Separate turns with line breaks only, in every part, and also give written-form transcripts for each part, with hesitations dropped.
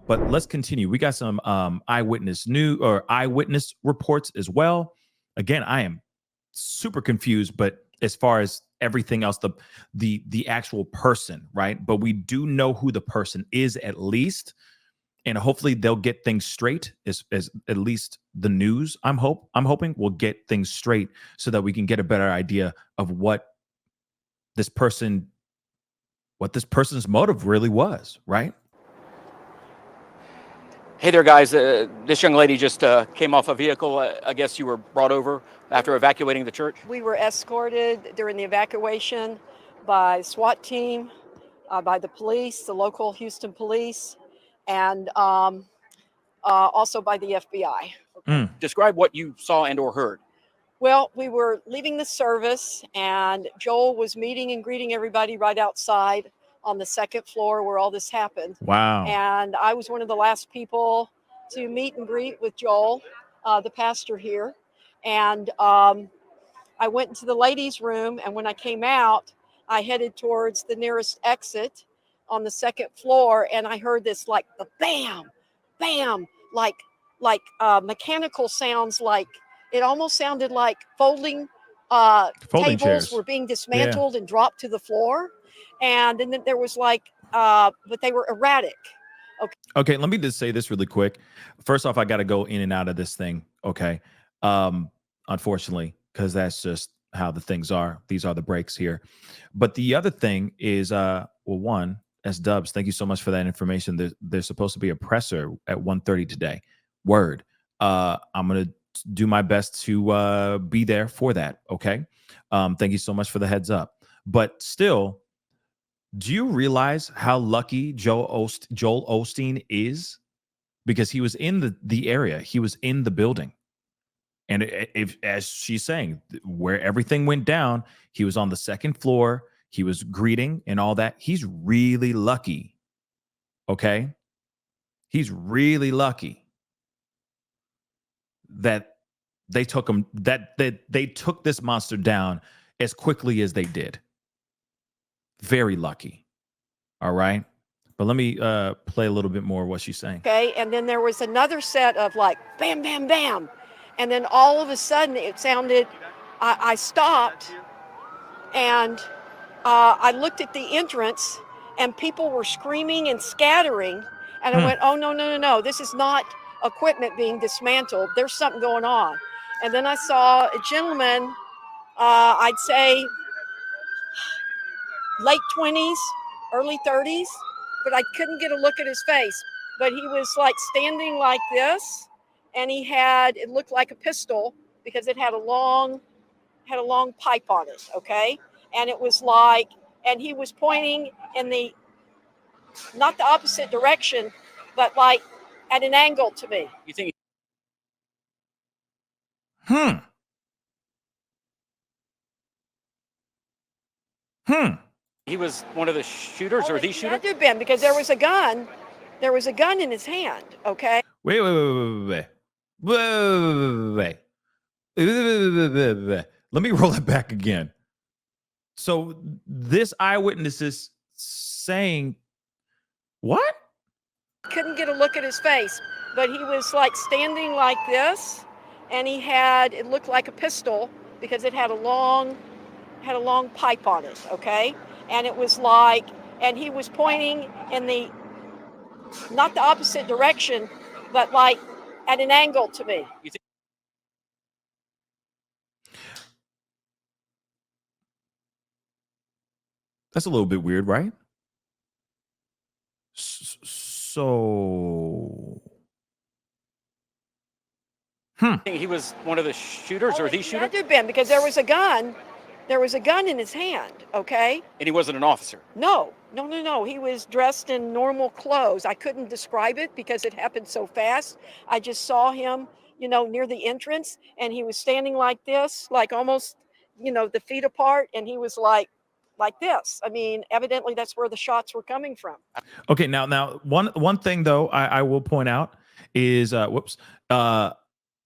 But let's continue. We got some eyewitness reports as well. Again, I am super confused, but as far as everything else, the actual person, right? But we do know who the person is at least, and hopefully they'll get things straight. As at least the news, I'm hoping will get things straight so that we can get a better idea of what this person's motive really was, right?
Hey there, guys. This young lady just came off a vehicle. I guess you were brought over after evacuating the church?
We were escorted during the evacuation by SWAT team, by the police, the local Houston police, and also by the FBI.
Okay. Describe what you saw and or heard.
Well, we were leaving the service, and Joel was meeting and greeting everybody right outside on the second floor where all this happened.
Wow.
And I was one of the last people to meet and greet with Joel, the pastor here. And I went into the ladies' room, and when I came out, I headed towards the nearest exit on the second floor, and I heard this like the bam, bam, like mechanical sounds, like it almost sounded like folding tables
chairs
were being dismantled and dropped to the floor. And then there was like, but they were erratic.
Okay, let me just say this really quick. First off, I got to go in and out of this thing. Okay. Unfortunately, because that's just how the things are. These are the breaks here. But the other thing is, well, one, S Dubs, thank you so much for that information. There's supposed to be a presser at 1:30 today. Word. I'm going to do my best to be there for that. Okay. Thank you so much for the heads up. But still, do you realize how lucky Joel Osteen is? Because he was in the area. He was in the building. And if, as she's saying, where everything went down, he was on the second floor. He was greeting and all that. He's really lucky. Okay? He's really lucky that they took him, that they took this monster down as quickly as they did. Very lucky. All right? But let me play a little bit more of what she's saying.
Okay, and then there was another set of like bam, bam, bam. And then all of a sudden it sounded, I stopped and I looked at the entrance and people were screaming and scattering. And I went, oh, no. This is not equipment being dismantled. There's something going on. And then I saw a gentleman, I'd say late 20s, early 30s, but I couldn't get a look at his face. But he was like standing like this. And he had, it looked like a pistol because it had a long pipe on it, okay? And it was like, and he was pointing in the, not the opposite direction, but like at an angle to me.
You think? He was one of the shooters or the shooter?
Had to have been because there was a gun in his hand, okay?
Wait. Let me roll it back again. So this eyewitness is saying what?
Couldn't get a look at his face, but he was like standing like this, and he had, it looked like a pistol because it had a long pipe on it, okay? And it was like, and he was pointing in the, not the opposite direction, but like at an angle to me.
That's a little bit weird, right? So,
He was one of the shooters or the shooter?
Had to have been because there was a gun in his hand, okay?
And he wasn't an officer?
No. He was dressed in normal clothes. I couldn't describe it because it happened so fast. I just saw him, near the entrance, and he was standing like this, like almost, the feet apart, and he was like this. I mean, evidently that's where the shots were coming from.
Okay, now one thing though I will point out is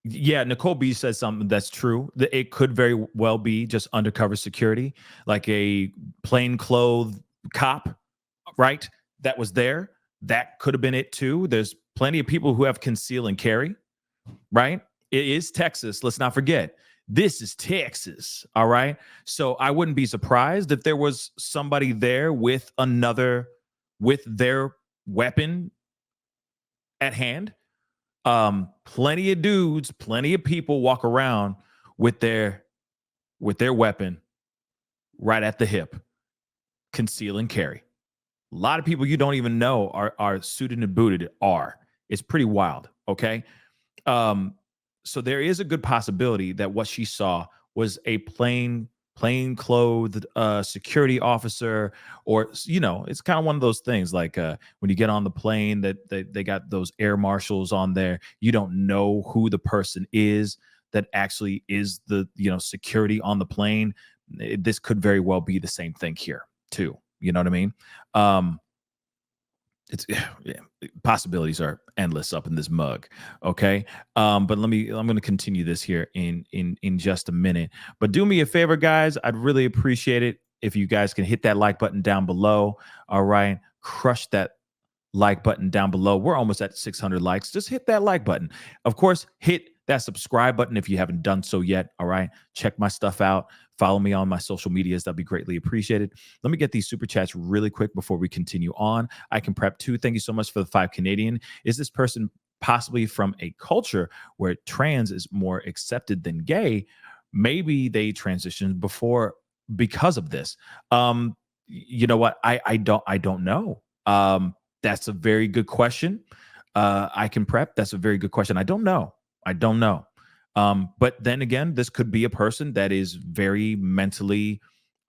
yeah, Nicole B says something that's true. That it could very well be just undercover security, like a plainclothes cop, right? That was there that could have been it too. There's plenty of people who have conceal and carry, right? It is Texas. Let's not forget. This is Texas. All right. So I wouldn't be surprised if there was somebody there with their weapon at hand. Plenty of dudes, plenty of people walk around with their weapon right at the hip, conceal and carry. A lot of people you don't even know are suited and booted. It's pretty wild. Okay. So there is a good possibility that what she saw was a plain clothed security officer, or it's kind of one of those things like when you get on the plane that they got those air marshals on there. You don't know who the person is that actually is the security on the plane. This could very well be the same thing here too. You know what I mean? It's possibilities are endless up in this mug. Okay. But I'm going to continue this here in just a minute, but do me a favor, guys. I'd really appreciate it if you guys can hit that like button down below. All right. Crush that like button down below. We're almost at 600 likes. Just hit that like button. Of course, hit that subscribe button if you haven't done so yet. All right. Check my stuff out. Follow me on my social medias. That'd be greatly appreciated. Let me get these super chats really quick before we continue on. I can prep too. Thank you so much for the 5 Canadian. Is this person possibly from a culture where trans is more accepted than gay? Maybe they transitioned before because of this. You know what? I don't know. That's a very good question. I can prep. That's a very good question. I don't know. But then again, this could be a person that is very mentally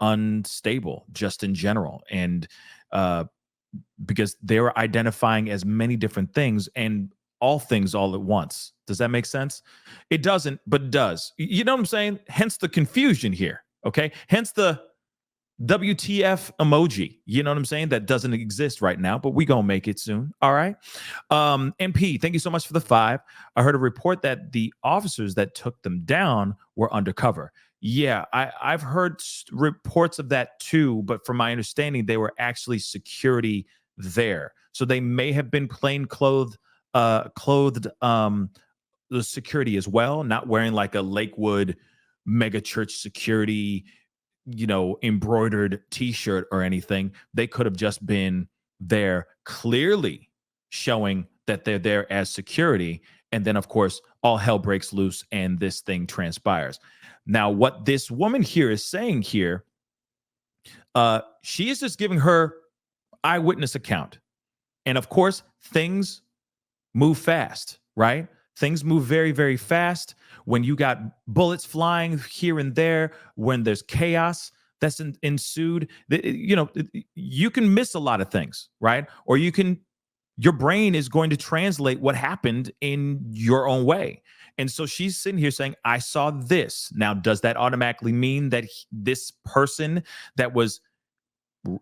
unstable just in general. And because they're identifying as many different things and all things all at once. Does that make sense? It doesn't, but it does. You know what I'm saying? Hence the confusion here. Okay. Hence the WTF emoji. You know what I'm saying? That doesn't exist right now, but we gonna make it soon. All right. MP, thank you so much for the 5. I heard a report that the officers that took them down were undercover. Yeah, I've heard reports of that too, but from my understanding, they were actually security there. So they may have been plain clothed the security as well, not wearing like a Lakewood Megachurch security embroidered t-shirt or anything. They could have just been there clearly showing that they're there as security. And then of course, all hell breaks loose and this thing transpires. Now, what this woman here is saying here, she is just giving her eyewitness account. And of course, things move fast, right? Things move very, very fast. When you got bullets flying here and there, when there's chaos that's ensued, you can miss a lot of things, right? Or your brain is going to translate what happened in your own way. And so she's sitting here saying, I saw this. Now, does that automatically mean that this person that was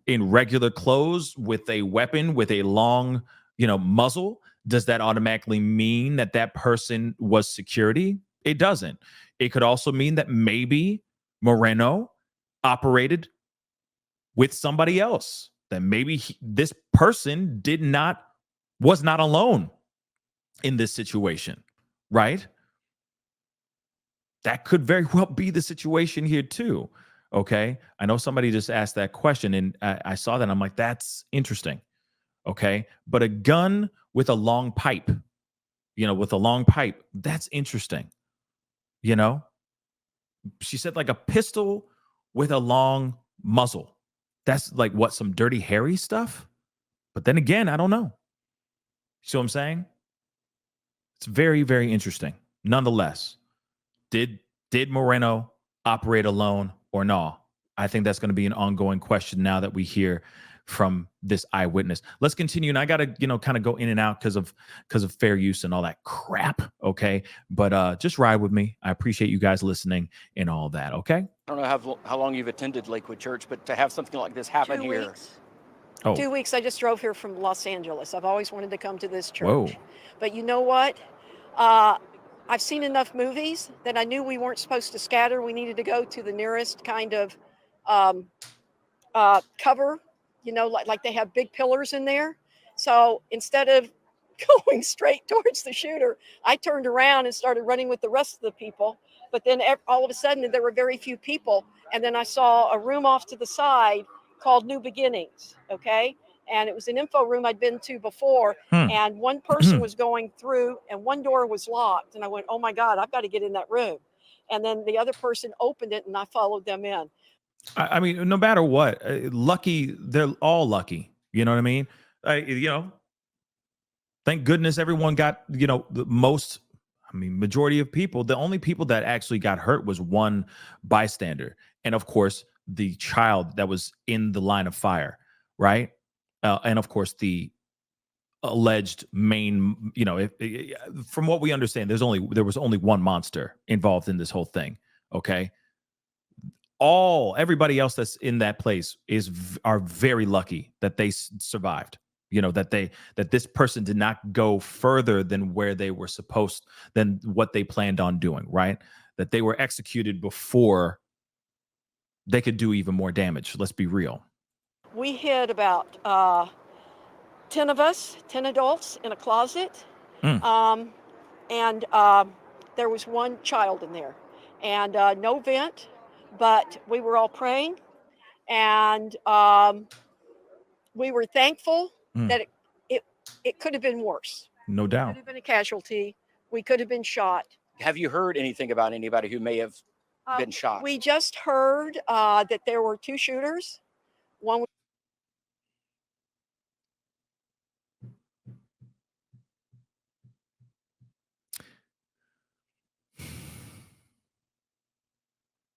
in regular clothes with a weapon, with a long, muzzle, does that automatically mean that that person was security? It doesn't. It could also mean that maybe Moreno operated with somebody else, that maybe this person was not alone in this situation, right? That could very well be the situation here too. Okay. I know somebody just asked that question and I saw that. I'm like, that's interesting. Okay. But a gun with a long pipe, that's interesting. She said like a pistol with a long muzzle. That's like what, some Dirty Harry stuff? But then again, I don't know. See what I'm saying? It's very, very interesting. Nonetheless, did Moreno operate alone or no? I think that's going to be an ongoing question now that we hear from this eyewitness. Let's continue. And I got to, kind of go in and out because of fair use and all that crap. Okay. But just ride with me. I appreciate you guys listening and all that. Okay.
I don't know how long you've attended Lakewood Church, but to have something like this happen
2
here.
weeks.
Oh.
2 weeks. I just drove here from Los Angeles. I've always wanted to come to this church.
Whoa.
But you know what? I've seen enough movies that I knew we weren't supposed to scatter. We needed to go to the nearest kind of cover, like they have big pillars in there. So instead of going straight towards the shooter, I turned around and started running with the rest of the people. But then all of a sudden, there were very few people. And then I saw a room off to the side called New Beginnings. Okay. And it was an info room I'd been to before. And one person was going through and one door was locked. And I went, oh my God, I've got to get in that room. And then the other person opened it and I followed them in.
I mean, no matter what, lucky, they're all lucky. You know what I mean? Thank goodness everyone got, the most, majority of people, the only people that actually got hurt was one bystander. And of course, the child that was in the line of fire, right? And of course, the alleged main, from what we understand, there was only one monster involved in this whole thing. Okay. Everybody else that's in that place are very lucky that they survived. That this person did not go further than where they were than what they planned on doing, right? That they were executed before they could do even more damage. Let's be real.
We hid about 10 of us, 10 adults in a closet. And there was one child in there and no vent, but we were all praying and we were thankful that it could have been worse.
No doubt.
Could have been a casualty. We could have been shot.
Have you heard anything about anybody who may have been shot?
We just heard that there were two shooters. One.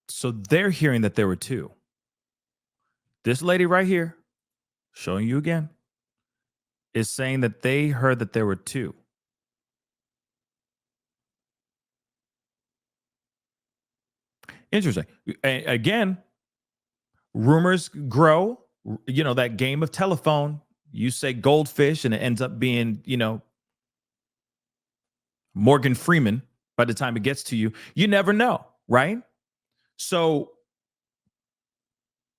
So they're hearing that there were two. This lady right here, showing you again, is saying that they heard that there were two. Interesting. Again, rumors grow. That game of telephone, you say goldfish and it ends up being, Morgan Freeman by the time it gets to you. You never know, right? So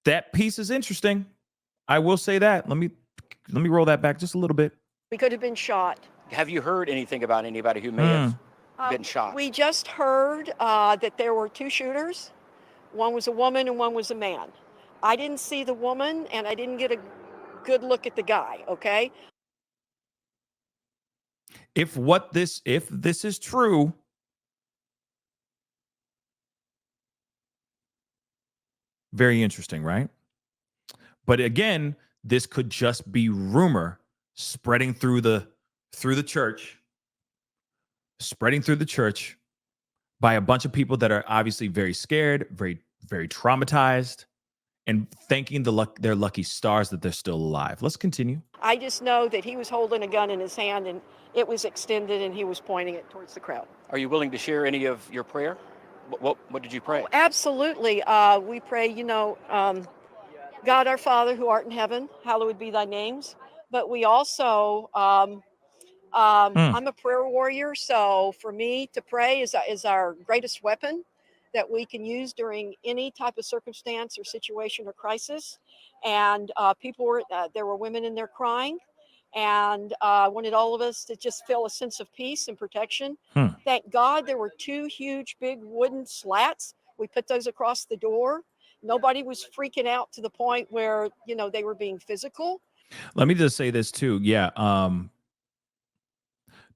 that piece is interesting. I will say that. Let me roll that back just a little bit.
We could have been shot.
Have you heard anything about anybody who may have been shot?
We just heard that there were two shooters. One was a woman and one was a man. I didn't see the woman and I didn't get a good look at the guy, okay?
If this is true, very interesting, right? But again, this could just be rumor spreading through the church, by a bunch of people that are obviously very scared, very, very traumatized, and thanking their lucky stars that they're still alive. Let's continue.
I just know that he was holding a gun in his hand and it was extended and he was pointing it towards the crowd.
Are you willing to share any of your prayer? What did you pray?
Oh, absolutely. We pray, God our Father who art in heaven, hallowed be thy names. But we also, I'm a prayer warrior. So for me to pray is our greatest weapon that we can use during any type of circumstance or situation or crisis. And there were women in there crying. And I wanted all of us to just feel a sense of peace and protection. Thank God there were two huge, big wooden slats. We put those across the door. Nobody was freaking out to the point where, they were being physical.
Let me just say this too. Yeah.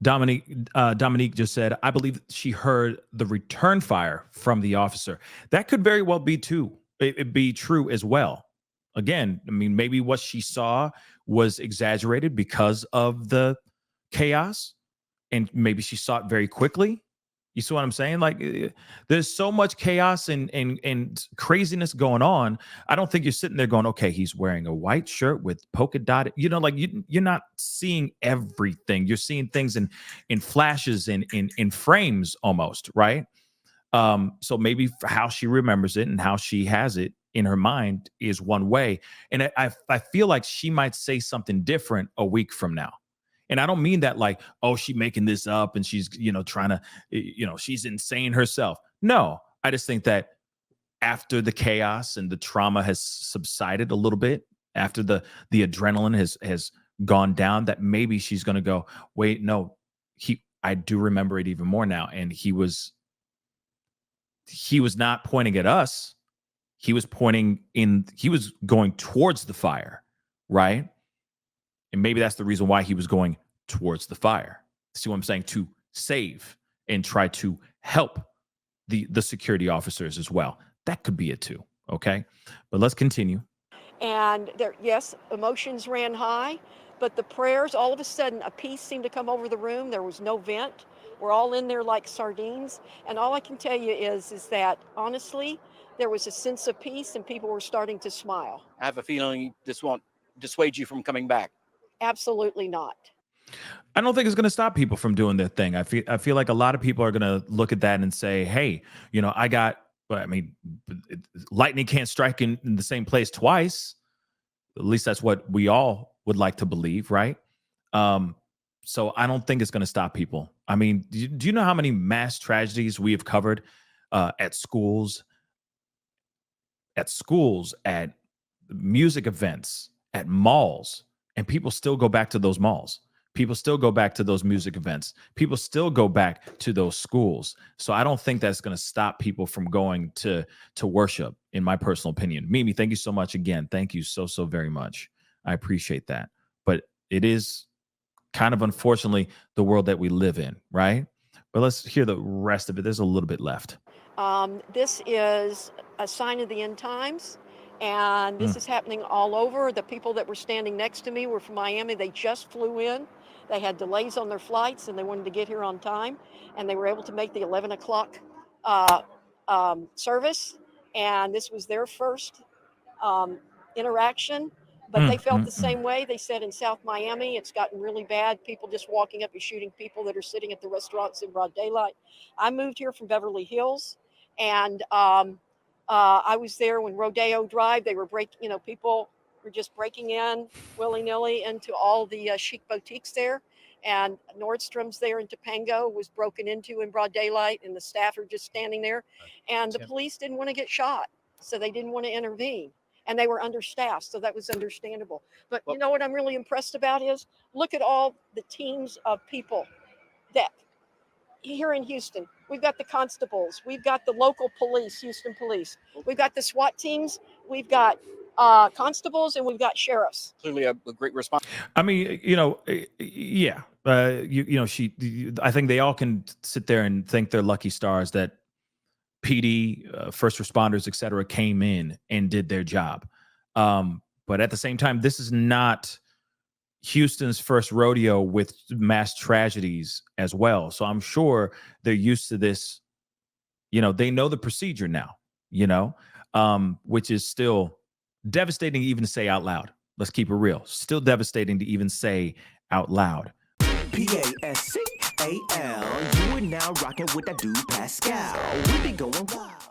Dominique just said, I believe she heard the return fire from the officer. That could very well be be true as well. Again, maybe what she saw was exaggerated because of the chaos, and maybe she saw it very quickly. You see what I'm saying? Like, there's so much chaos and craziness going on. I don't think you're sitting there going, okay, he's wearing a white shirt with polka dotted, you're not seeing everything. You're seeing things in flashes, in frames almost, right? So maybe how she remembers it and how she has it in her mind is one way. And I feel like she might say something different a week from now. And I don't mean that like, oh, she's making this up and she's, trying to, she's insane herself. No, I just think that after the chaos and the trauma has subsided a little bit, after the adrenaline has gone down, that maybe she's going to go, wait, no, I do remember it even more now. And he was not pointing at us. He was he was going towards the fire, right? And maybe that's the reason why he was going towards the fire. See what I'm saying? To save and try to help the security officers as well. That could be it too. Okay. But let's continue.
And there, yes, emotions ran high, but the prayers, all of a sudden, a peace seemed to come over the room. There was no vent. We're all in there like sardines. And all I can tell you is that honestly, there was a sense of peace and people were starting to smile.
I have a feeling this won't dissuade you from coming back.
Absolutely not.
I don't think it's going to stop people from doing their thing. I feel like a lot of people are going to look at that and say, hey, lightning can't strike in the same place twice. At least that's what we all would like to believe, right? So I don't think it's going to stop people. I mean, do you know how many mass tragedies we have covered at schools, at music events, at malls, and people still go back to those malls. People still go back to those music events. People still go back to those schools. So I don't think that's going to stop people from going to worship, in my personal opinion. Mimi, thank you so much again. Thank you so very much. I appreciate that. But it is kind of, unfortunately, the world that we live in, right? But let's hear the rest of it. There's a little bit left.
This is a sign of the end times. And this is happening all over. The people that were standing next to me were from Miami. They just flew in. They had delays on their flights and they wanted to get here on time. And they were able to make the 11 o'clock service. And this was their first interaction. But they felt the same way. They said in South Miami, it's gotten really bad. People just walking up and shooting people that are sitting at the restaurants in broad daylight. I moved here from Beverly Hills. And I was there when Rodeo Drive, they were people were just breaking in willy-nilly into all the chic boutiques there. And Nordstrom's there in Topanga was broken into in broad daylight, and the staff are just standing there. And the police didn't want to get shot, so they didn't want to intervene. And they were understaffed, so that was understandable. But you know what I'm really impressed about is, look at all the teams of people that here in Houston. We've got the constables. We've got the local police, Houston police. We've got the SWAT teams. We've got constables, and we've got sheriffs.
Clearly a great response.
I mean, yeah. I think they all can sit there and thank their lucky stars that PD, first responders, et cetera, came in and did their job. But at the same time, this is not Houston's first rodeo with mass tragedies as well. So I'm sure they're used to this. They know the procedure now, which is still devastating even to say out loud. Let's keep it real. Still devastating to even say out loud.
Pascal, you are now rocking with that dude Pascal. We be going wild.